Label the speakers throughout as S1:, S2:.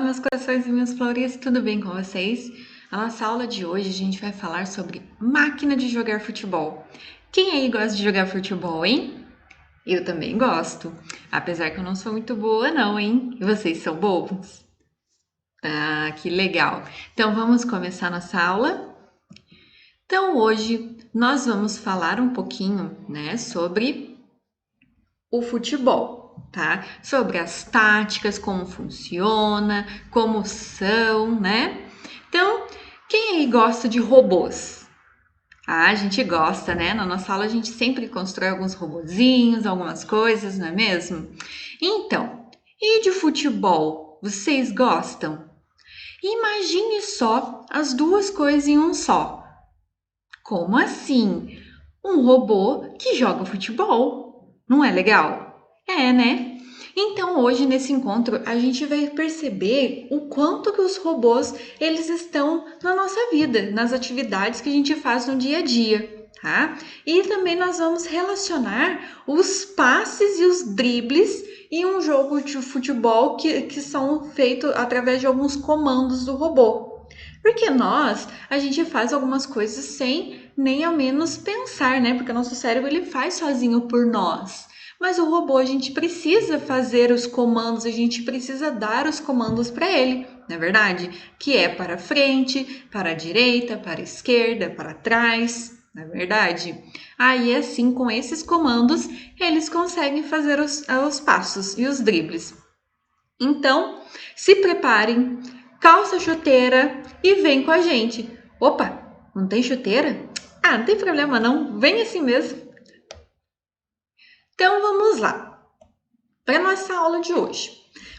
S1: meus corações e minhas flores, tudo bem com vocês? A nossa aula de hoje a gente vai falar sobre máquina de jogar futebol. Quem aí gosta de jogar futebol, hein? Eu também gosto, apesar que eu não sou muito boa não, hein? E vocês são bons? Ah, que legal! Então vamos começar nossa aula? Então hoje nós vamos falar um pouquinho, né, sobre o futebol, tá? Sobre as táticas, como funciona, como são, né? Então, quem aí gosta de robôs? Ah, a gente gosta, né? Na nossa aula a gente sempre constrói alguns robozinhos, algumas coisas, não é mesmo? Então, e de futebol? Vocês gostam? Imagine só as duas coisas em um só. Como assim? Um robô que joga futebol. Não é legal? É, né? Então, hoje nesse encontro, a gente vai perceber o quanto que os robôs, eles estão na nossa vida, nas atividades que a gente faz no dia a dia, tá? E também nós vamos relacionar os passes e os dribles em um jogo de futebol que são feitos através de alguns comandos do robô. Porque a gente faz algumas coisas sem nem ao menos pensar, né? Porque o nosso cérebro ele faz sozinho por nós. Mas o robô a gente precisa fazer os comandos, a gente precisa dar os comandos para ele, não é verdade? Que é para frente, para a direita, para a esquerda, para trás, não é verdade? Aí assim, com esses comandos, eles conseguem fazer os passos e os dribles. Então, se preparem, calça a chuteira e vem com a gente. Opa, não tem chuteira? Ah, não tem problema não, vem assim mesmo. Então vamos lá, para nossa aula de hoje.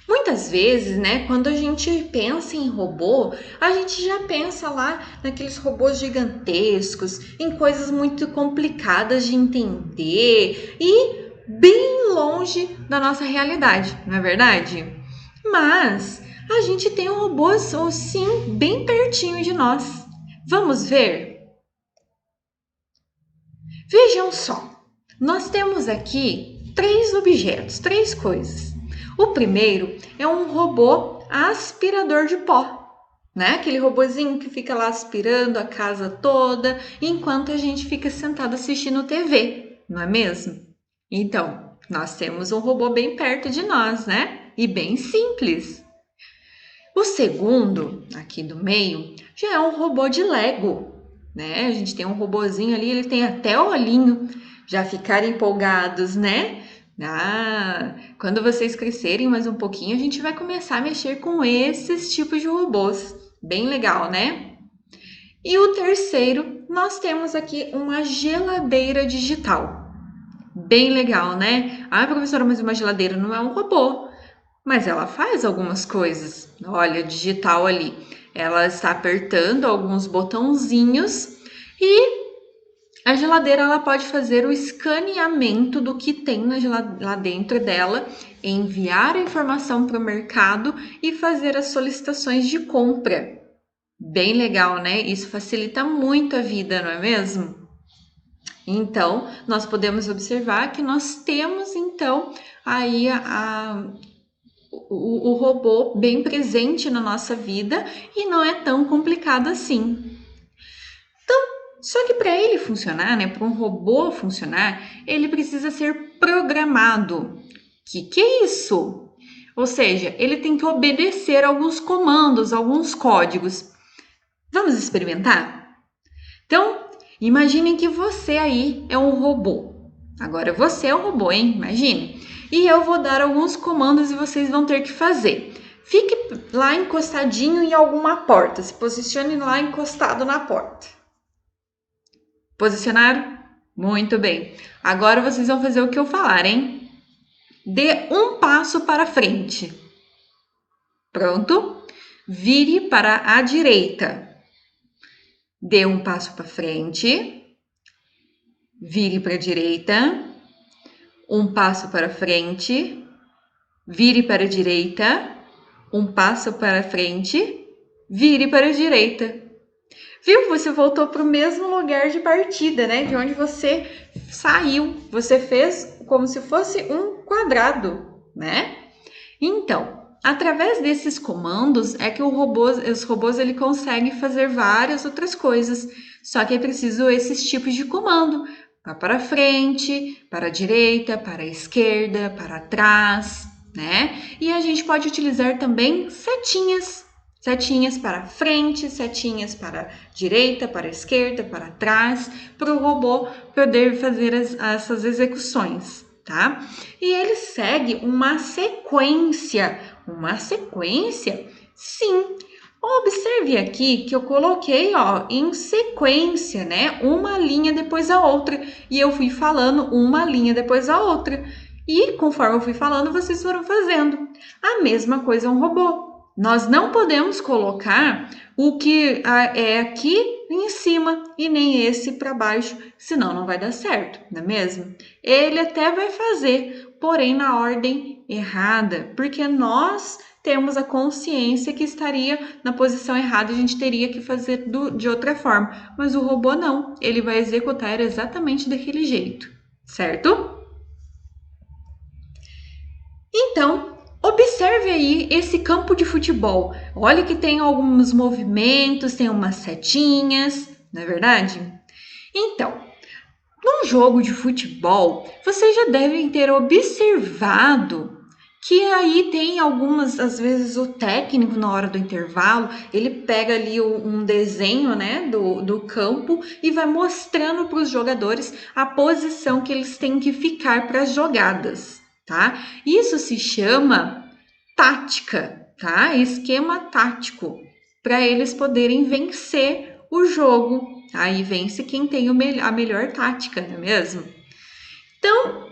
S1: Muitas vezes, né, quando a gente pensa em robô, a gente já pensa lá naqueles robôs gigantescos, em coisas muito complicadas de entender e bem longe da nossa realidade, não é verdade? Mas a gente tem um robô, sim, bem pertinho de nós. Vamos ver? Vejam só, nós temos aqui três objetos, três coisas. O primeiro é um robô aspirador de pó, né? Aquele robozinho que fica lá aspirando a casa toda enquanto a gente fica sentado assistindo TV, não é mesmo? Então, nós temos um robô bem perto de nós, né? E bem simples. O segundo, aqui do meio, já é um robô de Lego, né? A gente tem um robozinho ali, ele tem até olhinho. Já ficaram empolgados, né? Ah, quando vocês crescerem mais um pouquinho, a gente vai começar a mexer com esses tipos de robôs. Bem legal, né? E o terceiro, nós temos aqui uma geladeira digital. Bem legal, né? Ah, professora, mas uma geladeira não é um robô. Mas ela faz algumas coisas. Olha, digital ali. Ela está apertando alguns botãozinhos e a geladeira ela pode fazer o escaneamento do que tem lá dentro dela, enviar a informação para o mercado e fazer as solicitações de compra. Bem legal, né? Isso facilita muito a vida, não é mesmo? Então, nós podemos observar que nós temos, então, aí o robô bem presente na nossa vida e não é tão complicado assim. Então, só que para ele funcionar, né, para um robô funcionar, ele precisa ser programado. Que é isso? Ou seja, ele tem que obedecer alguns comandos, alguns códigos. Vamos experimentar? Então, imaginem que você aí é um robô. Agora você é um robô, hein? Imagine. E eu vou dar alguns comandos e vocês vão ter que fazer. Fique lá encostadinho em alguma porta. Se posicione lá encostado na porta. Posicionaram? Muito bem. Agora vocês vão fazer o que eu falar, hein? Dê um passo para frente. Pronto? Vire para a direita. Dê um passo para frente. Vire para a direita. Um passo para frente. Vire para a direita. Um passo para frente. Vire para a direita. Viu? Você voltou para o mesmo lugar de partida, né? De onde você saiu. Você fez como se fosse um quadrado, né? Então, Através desses comandos é que os robôs ele consegue fazer várias outras coisas. Só que é preciso esses tipos de comando. Para frente, para a direita, para a esquerda, para trás, né? E a gente pode utilizar também setinhas. Setinhas para frente, setinhas para a direita, para a esquerda, para trás, para o robô poder fazer essas execuções, tá? E ele segue uma sequência. Uma sequência? Sim. Observe aqui que eu coloquei, ó, em sequência, né? Uma linha depois da outra. E eu fui falando uma linha depois da outra. E conforme eu fui falando, vocês foram fazendo. A mesma coisa é um robô. Nós não podemos colocar o que é aqui em cima e nem esse para baixo, senão não vai dar certo, não é mesmo? Ele até vai fazer, porém na ordem errada, porque nós temos a consciência que estaria na posição errada, a gente teria que fazer de outra forma, mas o robô não, ele vai executar exatamente daquele jeito, certo? Então, observe aí esse campo de futebol. Olha que tem alguns movimentos, tem umas setinhas, não é verdade? Então, num jogo de futebol, vocês já devem ter observado que aí tem algumas, às vezes o técnico na hora do intervalo, ele pega ali um desenho, né, do campo e vai mostrando para os jogadores a posição que eles têm que ficar para as jogadas, tá? Isso se chama tática, tá? Esquema tático, para eles poderem vencer o jogo. Aí vence quem tem a melhor tática, não é mesmo? Então,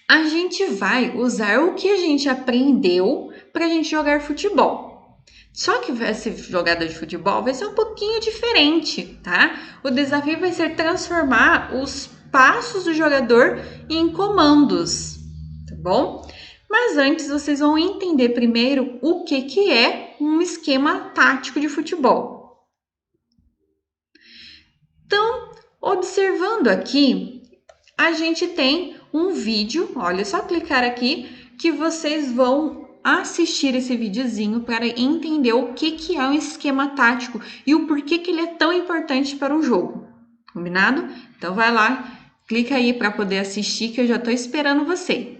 S1: a gente vai usar o que a gente aprendeu para a gente jogar futebol. Só que essa jogada de futebol vai ser um pouquinho diferente, tá? O desafio vai ser transformar os passos do jogador em comandos, tá bom? Mas antes vocês vão entender primeiro o que é um esquema tático de futebol. Então, observando aqui, a gente tem um vídeo, olha, é só clicar aqui que vocês vão assistir esse videozinho para entender o que é um esquema tático e o porquê que ele é tão importante para um jogo. Combinado? Então vai lá, clica aí para poder assistir que eu já estou esperando você.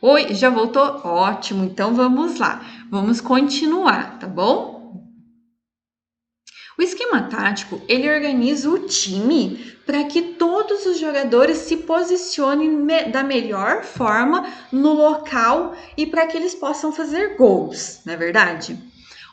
S1: Oi, já voltou? Ótimo, então vamos lá. Vamos continuar, tá bom? O esquema tático, ele organiza o time para que todos os jogadores se posicionem da melhor forma no local e para que eles possam fazer gols, não é verdade?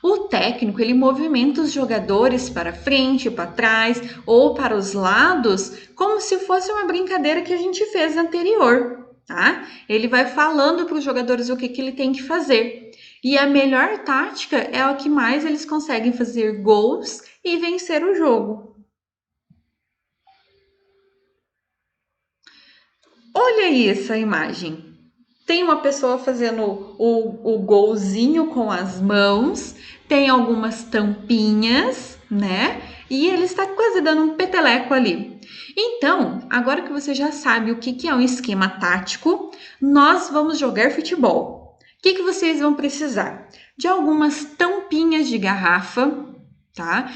S1: O técnico, ele movimenta os jogadores para frente, para trás ou para os lados, como se fosse uma brincadeira que a gente fez anterior, tá? Ele vai falando para os jogadores o que ele tem que fazer. E a melhor tática é a que mais eles conseguem fazer gols e vencer o jogo. Olha aí essa imagem. Tem uma pessoa fazendo o golzinho com as mãos, tem algumas tampinhas, né? E ele está quase dando um peteleco ali. Então, agora que você já sabe o que é um esquema tático, nós vamos jogar futebol. O que vocês vão precisar? De algumas tampinhas de garrafa, tá?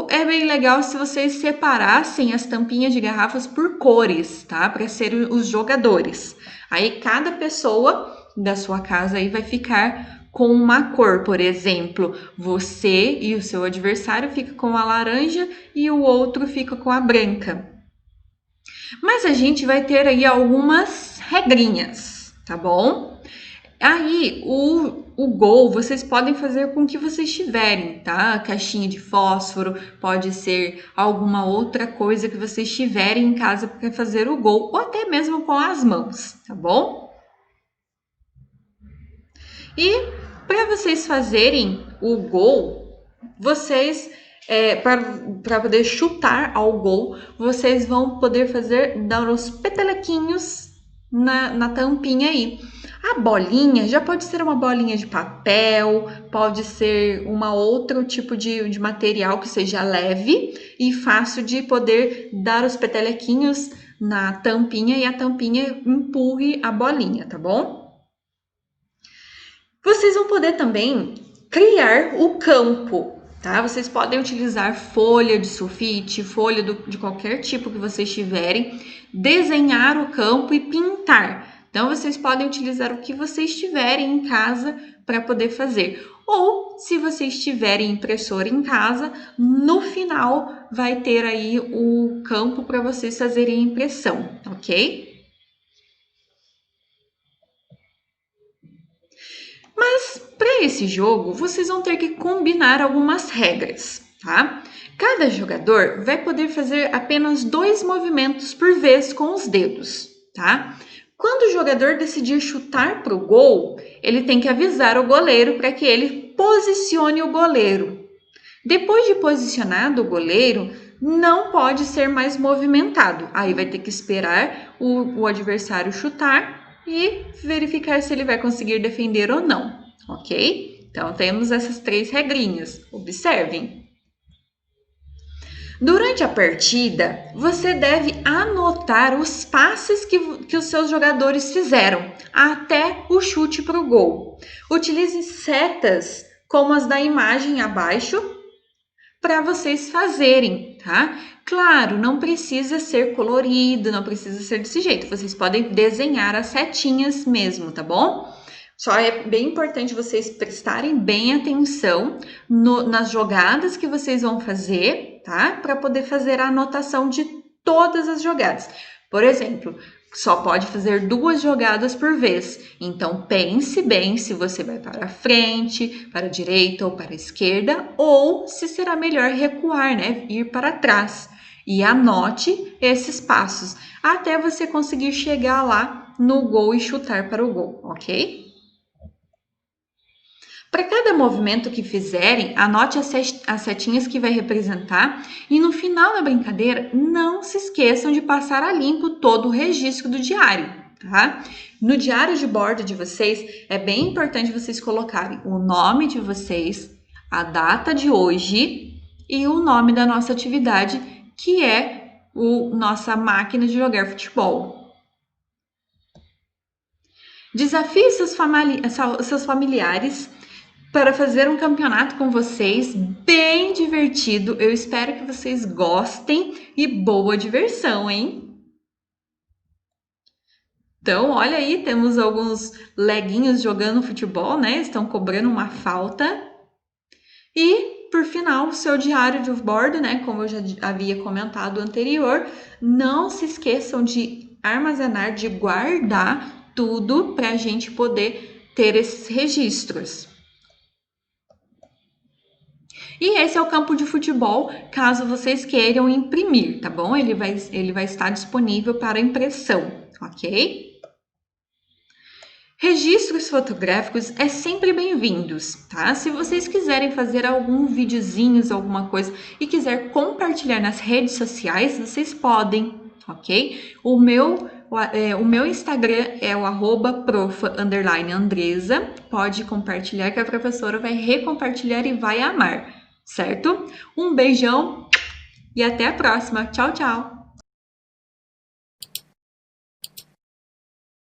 S1: É bem legal se vocês separassem as tampinhas de garrafas por cores, tá? Para serem os jogadores. Aí cada pessoa da sua casa aí vai ficar com uma cor, por exemplo, você e o seu adversário fica com a laranja e o outro fica com a branca. Mas a gente vai ter aí algumas regrinhas, tá bom? Aí, o gol, vocês podem fazer com o que vocês tiverem, tá? Caixinha de fósforo, pode ser alguma outra coisa que vocês tiverem em casa para fazer o gol, ou até mesmo com as mãos, tá bom? E para vocês fazerem o gol, vocês, para poder chutar ao gol, vocês vão poder dar uns petelequinhos na tampinha aí. A bolinha já pode ser uma bolinha de papel, pode ser uma outro tipo de material que seja leve e fácil de poder dar os petelequinhos na tampinha e a tampinha empurre a bolinha, tá bom? Vocês vão poder também criar o campo, tá? Vocês podem utilizar folha de sulfite, folha de qualquer tipo que vocês tiverem, desenhar o campo e pintar. Então, vocês podem utilizar o que vocês tiverem em casa para poder fazer. Ou, se vocês tiverem impressora em casa, no final vai ter aí o campo para vocês fazerem a impressão, ok? Mas para esse jogo, vocês vão ter que combinar algumas regras, tá? Cada jogador vai poder fazer apenas 2 movimentos por vez com os dedos, tá? Quando o jogador decidir chutar para o gol, ele tem que avisar o goleiro para que ele posicione o goleiro. Depois de posicionado o goleiro, não pode ser mais movimentado. Aí vai ter que esperar o adversário chutar e verificar se ele vai conseguir defender ou não, ok? Então, temos essas 3 regrinhas. Observem. Durante a partida, você deve anotar os passes que os seus jogadores fizeram até o chute para o gol. Utilize setas como as da imagem abaixo para vocês fazerem, tá? Claro, não precisa ser colorido, não precisa ser desse jeito. Vocês podem desenhar as setinhas mesmo, tá bom? Só é bem importante vocês prestarem bem atenção nas jogadas que vocês vão fazer, tá? Para poder fazer a anotação de todas as jogadas. Por exemplo, só pode fazer 2 jogadas por vez. Então, pense bem se você vai para a frente, para a direita ou para a esquerda, ou se será melhor recuar, né? Ir para trás. E anote esses passos até você conseguir chegar lá no gol e chutar para o gol, ok? Para cada movimento que fizerem, anote as setinhas que vai representar e no final da brincadeira, não se esqueçam de passar a limpo todo o registro do diário, tá? No diário de bordo de vocês, é bem importante vocês colocarem o nome de vocês, a data de hoje e o nome da nossa atividade, que é nossa máquina de jogar futebol. Desafie seus familiares para fazer um campeonato com vocês, bem divertido. Eu espero que vocês gostem e boa diversão, hein? Então, olha aí, temos alguns leguinhos jogando futebol, né? Estão cobrando uma falta. E, por final, o seu diário de bordo, né? Como eu já havia comentado anterior, não se esqueçam de armazenar, de guardar tudo para a gente poder ter esses registros. E esse é o campo de futebol, caso vocês queiram imprimir, tá bom? Ele vai estar disponível para impressão, ok? Registros fotográficos é sempre bem-vindos, tá? Se vocês quiserem fazer algum videozinhos, alguma coisa e quiser compartilhar nas redes sociais, vocês podem, ok? O meu Instagram é o @prof_Andresa. Pode compartilhar que a professora vai recompartilhar e vai amar, certo? Um beijão e até a próxima. Tchau, tchau!